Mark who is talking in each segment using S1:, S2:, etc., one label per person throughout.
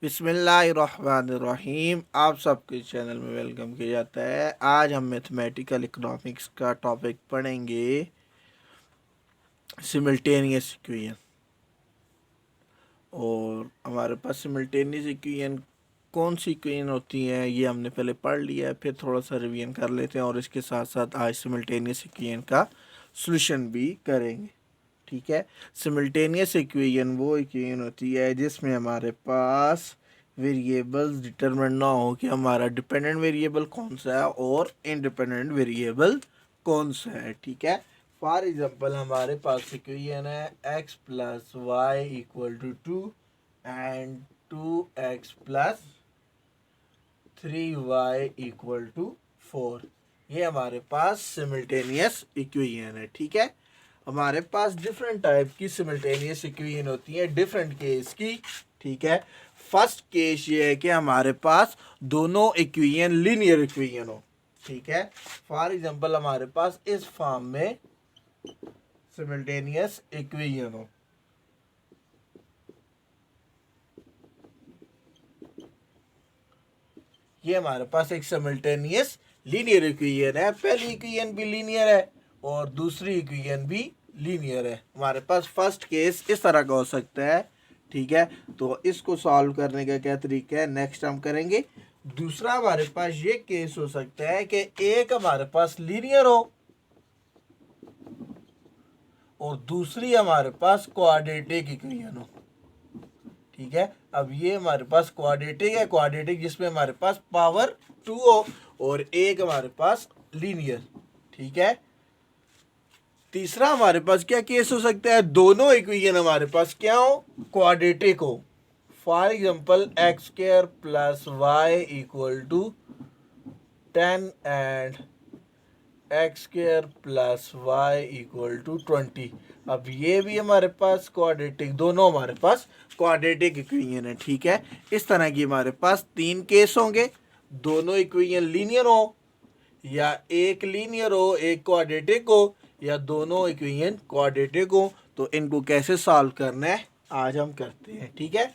S1: बिस्मिल्लाहिर्रहमानिर्रहीम। आप सबके चैनल में वेलकम किया जाता है। आज हम मैथमेटिकल इकोनॉमिक्स का टॉपिक पढ़ेंगे, सिमल्टेनियस इक्वेशन। और हमारे पास सिमल्टेनियस इक्वेशन कौन सी इक्वेशन होती हैं ये हमने पहले पढ़ लिया है, फिर थोड़ा सा रिवीजन कर लेते हैं और इसके साथ साथ आज सिमल्टेनियस इक्वेशन का सॉल्यूशन भी करेंगे। ठीक है। सिमल्टेनियस इक्वेशन वो इक्वेशन होती है जिसमें हमारे पास वेरिएबल्स डिटरमिन ना हो कि हमारा डिपेंडेंट वेरिएबल कौन सा है और इंडिपेंडेंट वेरिएबल कौन सा है। ठीक है। फॉर एग्जांपल हमारे पास इक्वेशन है x plus y equal to 2 and 2x plus 3y equal to 4। ये हमारे पास सिमल्टेनियस इक्वेशन है। ठीक है। हमारे पास डिफरेंट टाइप की सिमल्टेनियस इक्वेशन होती है, डिफरेंट केस की। ठीक है। फर्स्ट केस ये है कि हमारे पास दोनों इक्वेशन लीनियर इक्वेशन हो। ठीक है। फॉर एग्जांपल हमारे पास इस फॉर्म में सिमल्टेनियस इक्वेशन हो। ये हमारे पास एक सिमल्टेनियस लीनियर इक्वेशन है। पहली इक्वेशन भी लीनियर है और दूसरी इक्वेशन भी लीनियर है। हमारे पास फर्स्ट केस इस तरह का हो सकता है। ठीक है। तो इसको सॉल्व करने का क्या तरीका है नेक्स्ट हम करेंगे। दूसरा हमारे पास ये केस हो सकता है कि एक हमारे पास लीनियर हो और दूसरी हमारे पास क्वाड्रेटिक इक्वेशन हो। ठीक है। अब ये हमारे पास क्वाड्रेटिक है, क्वाड्रेटिक जिसमें हमारे पास पावर 2 हो और एक हमारे पास लीनियर। ठीक है। तीसरा हमारे पास क्या केस हो सकता है, दोनों इक्वेशन हमारे पास क्या हो, क्वाड्रेटिक हो। For example x square plus y equal to 10 and x square plus y equal to 20। अब ये भी हमारे पास क्वाड्रेटिक, दोनों हमारे पास क्वाड्रेटिक इक्वेशन है। ठीक है। इस तरह की हमारे पास तीन केस होंगे, दोनों इक्वेशन लीनियर हो, या एक लीनियर हो एक क्वाड्रेटिक हो, या दोनों इक्वेशन क्वाड्रेटिक हो। तो इनको कैसे सॉल्व करना है आज हम करते हैं। ठीक है।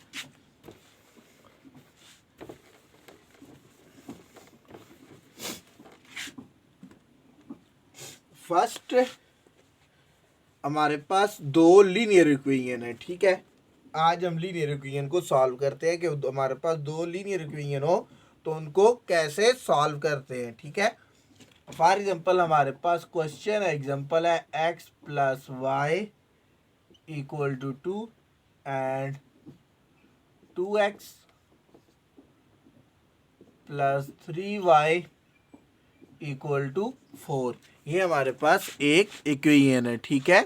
S1: फर्स्ट हमारे पास दो लीनियर इक्वेशन है। ठीक है। आज हम लीनियर इक्वेशन को सॉल्व करते हैं कि हमारे पास दो लीनियर इक्वेशन हो तो उनको कैसे सॉल्व करते हैं। ठीक है। फॉर एग्जांपल हमारे पास क्वेश्चन एग्जांपल है x plus y equal to 2 and 2x plus 3y equal to 4। ये हमारे पास एक इक्वेशन है। ठीक है।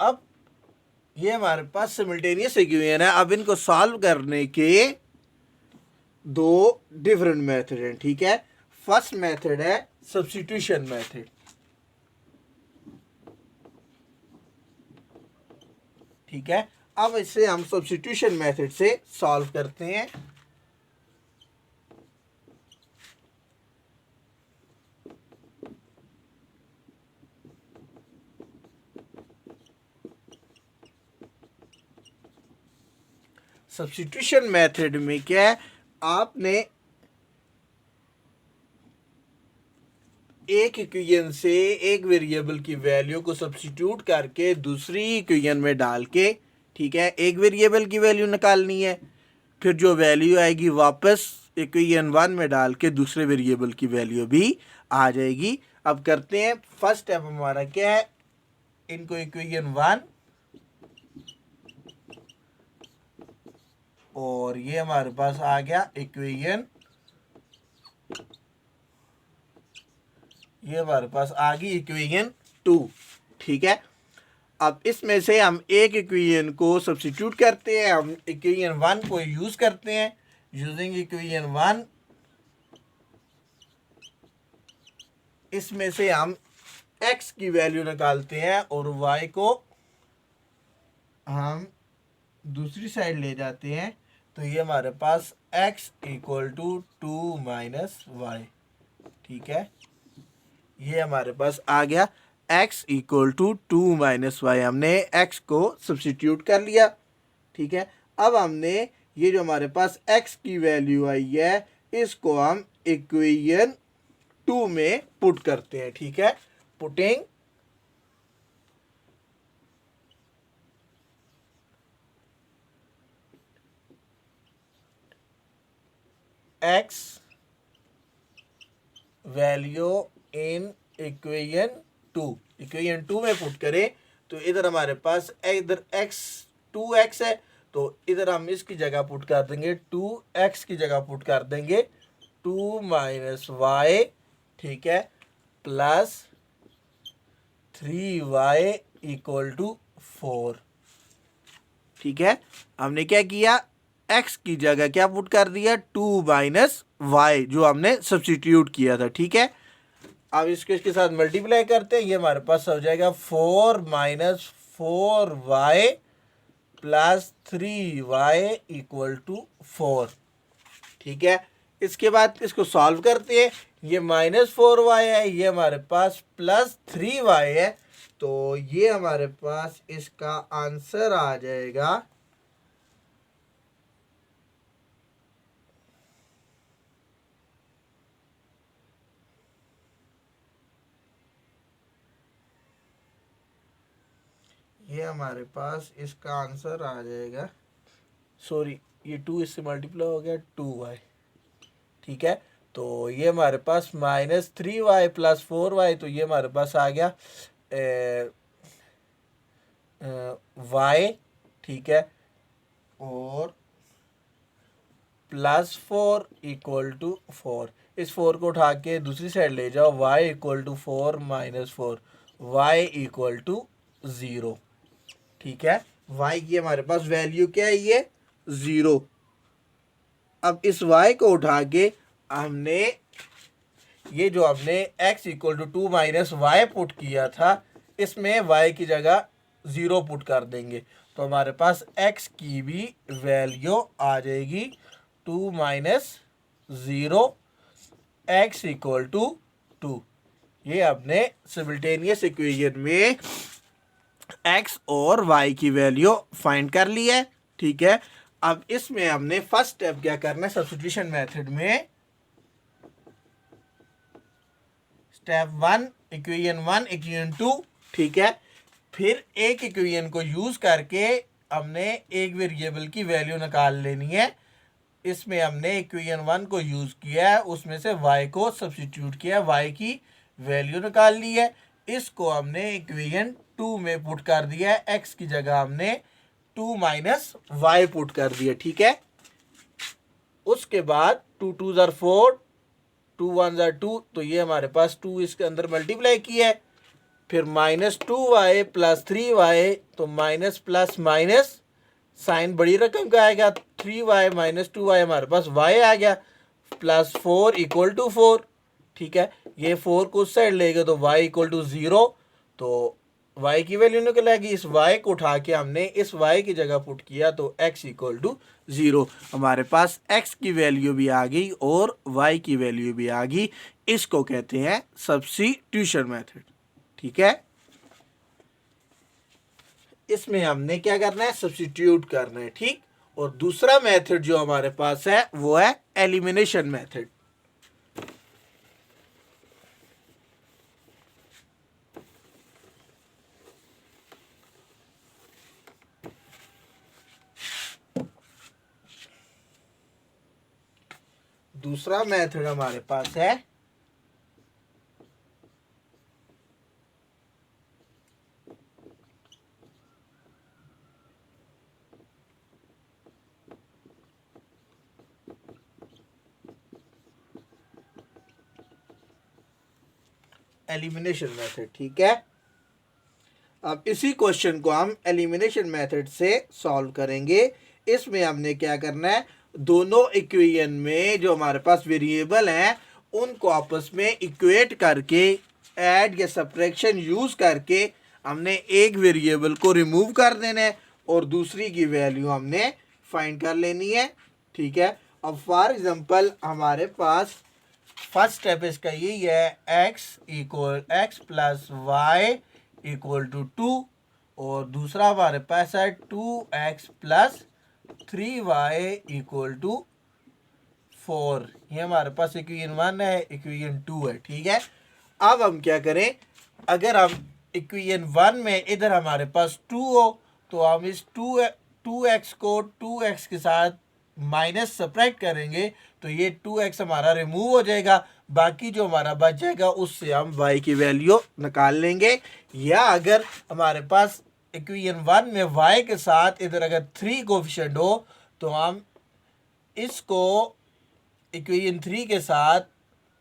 S1: अब ये हमारे पास सिमल्टेनियस इक्वेशन है। अब इनको सॉल्व करने के दो डिफरेंट मेथड हैं। ठीक है। फर्स्ट मेथड है सब्स्टिट्यूशन मेथड। ठीक है। अब इसे हम सब्स्टिट्यूशन मेथड से सॉल्व करते हैं। सब्स्टिट्यूशन मेथड में क्या है, आपने एक इक्वेशन से एक वेरिएबल की वैल्यू को सब्स्टिट्यूट करके दूसरी इक्वेशन में डाल के, ठीक है, एक वेरिएबल की वैल्यू निकालनी है। फिर जो वैल्यू आएगी वापस इक्वेशन 1 में डाल के दूसरे वेरिएबल की वैल्यू भी आ जाएगी। अब करते हैं। फर्स्ट स्टेप हमारा क्या है, इनको इक्वेशन 1 और ये हमारे पास आ गया इक्वेशन, ये हमारे पास आ गई इक्वेशन 2। ठीक है। अब इसमें से हम एक इक्वेशन को सब्स्टिट्यूट करते हैं, हम इक्वेशन 1 को यूज करते हैं। यूजिंग इक्वेशन 1 इसमें से हम x की वैल्यू निकालते हैं और y को हम दूसरी साइड ले जाते हैं। तो ये हमारे पास x equal to 2 minus y. ठीक है। ये हमारे पास आ गया x equal to 2 minus y, हमने x को सब्सिट्यूट कर लिया। ठीक है, अब हमने ये जो हमारे पास x की वैल्यू आई है इसको हम इक्वेशन 2 में पुट करते हैं। ठीक है, putting x value in equation 2 में पुट करें तो इधर हमारे पास इधर x 2x है, तो इधर हम इसकी जगह पुट कर देंगे 2x की जगह पुट कर देंगे 2 माइनस वाई, ठीक है, प्लस 3y इक्वल टू 4। ठीक है, हमने क्या किया, x की जगह क्या पुट कर दिया 2 माइनस वाई जो हमने सब्स्टिट्यूट किया था। ठीक है, अब इसको इसके साथ मल्टीप्लाई करते हैं, ये हमारे पास हो जाएगा 4 minus 4y plus 3y equal to 4। ठीक है, इसके बाद इसको सॉल्व करते हैं, ये माइनस 4y है, ये हमारे पास प्लस 3y है, तो ये हमारे पास इसका आंसर आ जाएगा ये हमारे पास इसका आंसर आ जाएगा, सॉरी ये 2 इससे मल्टीप्लाई हो गया 2y। ठीक है, तो ये हमारे पास माइनस 3y प्लस 4y, तो ये हमारे पास आ गया y। ठीक है, और प्लस 4 इक्वल टू 4, इस 4 को उठा के दूसरी साइड ले जाओ, y equal to 4 minus 4, y equal to 0। ठीक है, y की हमारे पास वैल्यू क्या है, ये 0। अब इस y को उठा के हमने ये जो हमने x equal to 2 minus y put किया था इसमें y की जगह 0 पुट कर देंगे, तो हमारे पास x की भी वैल्यू आ जाएगी 2 माइनस 0 x इक्वल टू 2। ये हमने सिमिल्टेनियस इक्वेशन में x और y की वैल्यू फाइंड कर ली है। ठीक है, अब इसमें हमने फर्स्ट स्टेप क्या करना है, सब्स्टिट्यूशन मेथड में स्टेप 1 इक्वेशन 1 इक्वेशन 2। ठीक है, फिर एक इक्वेशन को यूज करके हमने एक वेरिएबल की वैल्यू निकाल लेनी है। इसमें हमने इक्वेशन 1 को यूज किया है, उसमें से y को सब्स्टिट्यूट किया, y की वैल्यू निकाल ली है। इसको हमने इक्वेशन 2 में पुट कर दिया है, x की जगह हमने 2 माइनस वाई पुट कर दिया। ठीक है, उसके बाद 2 2 ज़र 4, 2 1 ज़र 2, तो ये हमारे पास 2 इसके अंदर मल्टीप्लाई किया है, फिर माइनस 2y प्लस 3y, तो माइनस प्लस माइनस साइन बड़ी रकम का आएगा, 3y माइनस 2y हमारे पास y आ गया, प्लस 4 इक्वल टू 4। ठीक है, ये 4 को उस साइड लेंगे तो y इक्वल टू 0, तो y की वैल्यू निकल आएगी। इस y को उठा के हमने इस y की जगह पुट किया तो x इक्वल टू 0, हमारे पास x की वैल्यू भी आ गई और y की वैल्यू भी आ गई। इसको कहते हैं सब्स्टिट्यूशन मेथड। ठीक है, इसमें हमने क्या करना है, सब्स्टिट्यूट करना है। ठीक, और दूसरा मेथड जो हमारे पास है वो है एलिमिनेशन मेथड। दूसरा मेथड हमारे पास है एलिमिनेशन मेथड। ठीक है, अब इसी क्वेश्चन को हम एलिमिनेशन मेथड से सॉल्व करेंगे। इसमें हमने क्या करना है, दोनों इक्वेशन में जो हमारे पास वेरिएबल हैं उनको आपस में इक्वेट करके ऐड या सब्ट्रैक्शन यूज करके हमने एक वेरिएबल को रिमूव कर देना है और दूसरी की वैल्यू हमने फाइंड कर लेनी है। ठीक है, अब फॉर एग्जांपल हमारे पास फर्स्ट स्टेप इसका यही है, x plus y equal to 2, और दूसरा हमारे पास है 2x plus 3y equal to 4। ये हमारे पास इक्वेशन 1 है, इक्वेशन 2 है। ठीक है, अब हम क्या करें, अगर हम इक्वेशन 1 में इधर हमारे पास 2 हो तो हम इस 2x को 2x के साथ माइनस सब्ट्रैक्ट करेंगे तो ये 2x हमारा रिमूव हो जाएगा, बाकी जो हमारा बच जाएगा उससे हम y की वैल्यू निकाल लेंगे। या अगर हमारे पास इक्वेशन 1 में y के साथ इधर अगर 3 कोफिशिएंट हो तो हम इसको इक्वेशन 3 के साथ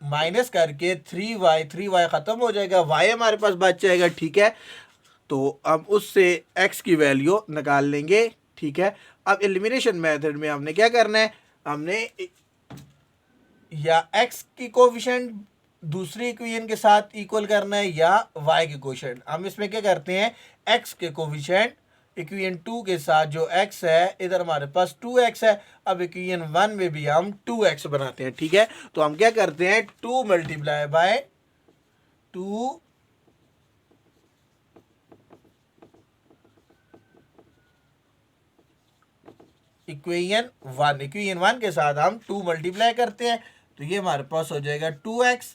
S1: माइनस करके 3y ख़त्म हो जाएगा, y हमारे पास बच जाएगा। ठीक है, तो अब उससे x की वैल्यू निकाल लेंगे। ठीक है, अब एलिमिनेशन मेथड में हमने क्या करना है, हमने या x की कोफिशिएंट दूसरी इक्वेशन के साथ इक्वल करना है या y की कोफिशिएंट। हम इसमें क्या करते हैं, x के कोफिशिएंट इक्वेशन 2 के साथ जो x है, इधर हमारे पास 2x है, अब इक्वेशन 1 में भी हम 2x बनाते हैं। ठीक है, तो हम क्या करते हैं, 2 मल्टीप्लाई बाय 2 इक्वेशन 1 के साथ हम 2 मल्टीप्लाई करते हैं तो ये हमारे पास हो जाएगा 2x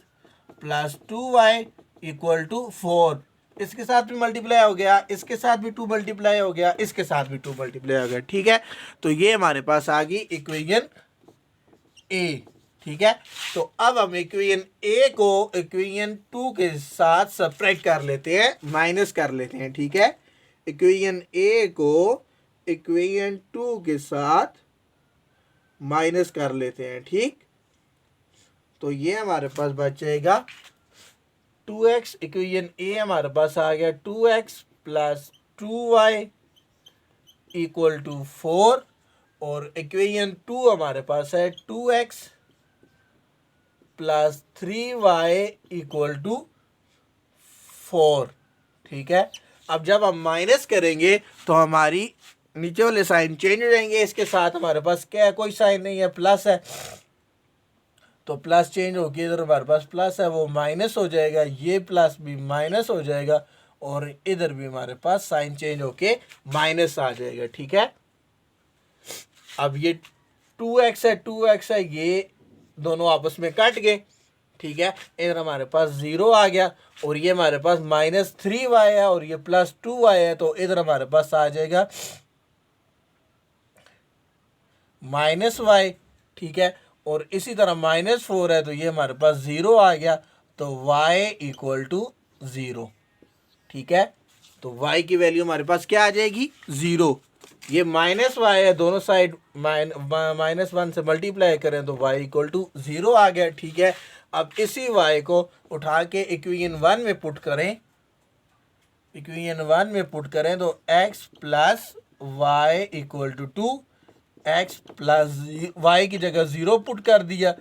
S1: plus 2y equal to 4। इसके साथ भी मल्टीप्लाई हो गया, इसके साथ भी 2 मल्टीप्लाई हो गया, इसके साथ भी 2 मल्टीप्लाई हो गया। ठीक है, तो ये हमारे पास आ गई इक्वेशन ए। ठीक है, तो अब हम इक्वेशन ए को इक्वेशन 2 के साथ सब्ट्रैक्ट कर लेते हैं, माइनस कर लेते हैं। ठीक है, इक्वेशन ए को इक्वेशन 2 के साथ माइनस कर लेते हैं। ठीक, तो ये हमारे पास बचेगा 2x, इक्वेशन ए हमारे पास आ गया 2x plus 2y equal to 4, और इक्वेशन 2 हमारे पास है 2x plus 3y equal to 4। ठीक है, अब जब हम माइनस करेंगे तो हमारी नीचे वाले साइन चेंज हो जाएंगे, इसके साथ हमारे पास क्या है, कोई साइन नहीं है, प्लस है, तो प्लस चेंज होके इधर हमारे पास प्लस है वो माइनस हो जाएगा, ये प्लस भी माइनस हो जाएगा, और इधर भी हमारे पास साइन चेंज होके माइनस आ जाएगा। ठीक है, अब ये 2x है, ये दोनों आपस में कट गए। ठीक है, इधर हमारे पास 0 आ गया, और ये हमारे पास माइनस 3y है और ये प्लस 2y है, तो इधर हमारे पास आ जाएगा माइनस y। ठीक है, और इसी तरह माइनस 4 है तो ये हमारे पास 0 आ गया, तो y इक्वल टू 0। ठीक है, तो y की वैल्यू हमारे पास क्या आ जाएगी, 0। ये माइनस y है, दोनों साइड माइनस 1 से मल्टीप्लाई करें तो y इक्वल टू 0 आ गया। ठीक है, अब इसी y को उठा के इक्वेशन 1 में पुट करें, इक्वेशन 1 में पुट करें तो x plus y equal to 2, x plus y की जगह 0 पुट कर दिया,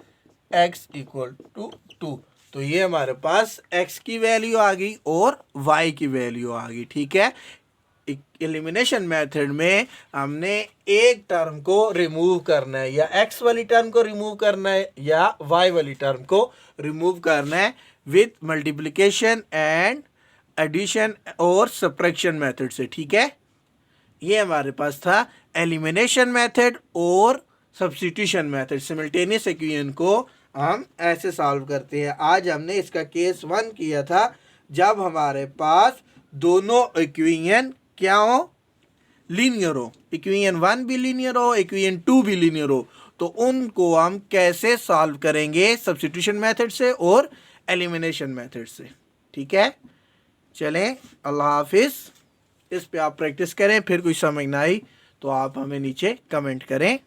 S1: x इक्वल टू 2, तो ये हमारे पास x की वैल्यू आ गई और y की वैल्यू आ गई। ठीक है, एलिमिनेशन मेथड में हमने एक टर्म को रिमूव करना है, या x वाली टर्म को रिमूव करना है या y वाली टर्म को रिमूव करना है विथ मल्टीप्लिकेशन एंड एडिशन और सब्ट्रैक्शन मेथड से। ठीक है, ये हमारे पास था एलिमिनेशन मेथड और सब्स्टिट्यूशन मेथड। सिमिल्टेनियस इक्वेशन को हम ऐसे सॉल्व करते हैं। आज हमने इसका केस 1 किया था, जब हमारे पास दोनों इक्वेशन क्या हो, लीनियर हो, इक्वेशन 1 भी लीनियर हो, इक्वेशन 2 भी लीनियर हो, तो उनको हम कैसे सॉल्व करेंगे, सब्स्टिट्यूशन मेथड से और एलिमिनेशन मेथड से। ठीक है, चलें, अल्लाह हाफिज़। इस पे आप प्रैक्टिस करें, फिर कुछ समझ ना आई तो आप हमें नीचे कमेंट करें।